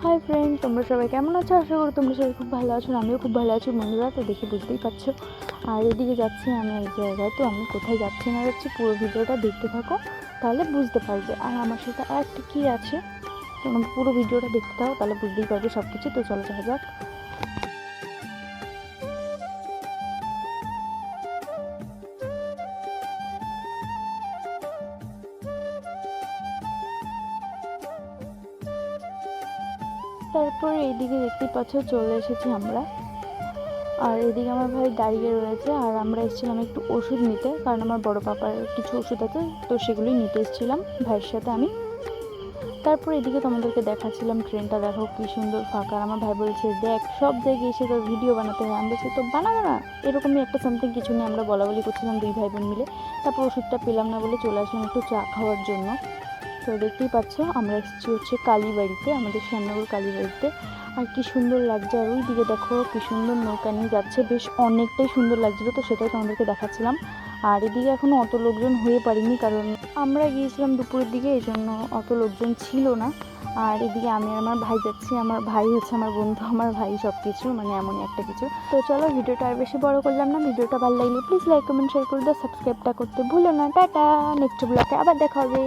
Hi friend, তোমরা সবাই কেমন আছো? আশা করি তোমরা সবাই খুব ভালো আছো। আমিও খুব ভালো আছি বন্ধুরা। তো দেখে বুঝতেই পারছো। আর এদিকে যাচ্ছি আমি এক জায়গায়। তো আমি কোথায় যাচ্ছি না যাচ্ছি পুরো ভিডিওটা দেখতে থাকো, তাহলে বুঝতে পারবে। আর আমার সাথে আর একটা কী আছে, তোমরা পুরো ভিডিওটা দেখতে থাকো, তাহলে বুঝতেই পারবে সব কিছু। তো চলো যাওয়া যাক। তারপরে এইদিকে দেখতেই পাচ্ছ চলে এসেছি আমরা। আর এদিকে আমার ভাই দাঁড়িয়ে রয়েছে। আর আমরা এসেছিলাম একটু ওষুধ নিতে, কারণ আমার বড় পাপার কিছু ওষুধ আছে, তো সেগুলোই নিতে এসেছিলাম ভাইয়ের সাথে আমি। তারপর এদিকে তোমাদেরকে দেখাচ্ছিলাম ট্রেনটা, দেখো কি সুন্দর ফাঁকা। আমার ভাই বলছে দেখ সব জায়গায় এসে তোর ভিডিও বানাতে হয়। আমি বলছি তো বানাবো না, এরকমই একটা সামথিং কিছু নিয়ে আমরা বলা বলি করছিলাম দুই ভাই বোন মিলে। তারপর ওষুধটা পেলাম না বলে চলে আসলাম একটু চা খাওয়ার জন্য। তো দেখতেই পাচ্ছ আমরা এসেছি হচ্ছে কালীবাড়িতে, আমাদের শ্যামনগর কালীবাড়িতে। আর কি সুন্দর লাগছে। আর ওই দিকে দেখো কি সুন্দর নৌকা নিয়ে যাচ্ছে, বেশ অনেকটাই সুন্দর লাগছিলো। তো সেটাই তোমাদেরকে দেখাচ্ছিলাম। আর এদিকে এখনও অত লোকজন হয়ে পারিনি, কারণ আমরা গিয়েছিলাম দুপুরের দিকে, এই জন্য অত লোকজন ছিল না। আর এদিকে আমি আর আমার ভাই যাচ্ছি। আমার ভাই হচ্ছে আমার বন্ধু, আমার ভাই সব কিছু, মানে এমনই একটা কিছু। তো চলো ভিডিওটা আর বেশি বড় করলাম না। ভিডিওটা ভালো লাগলে প্লিজ লাইক কমেন্ট শেয়ার করে দাও, সাবস্ক্রাইবটা করতে ভুলো না। টাটা, নেক্সট ব্লগে আবার দেখা হবে।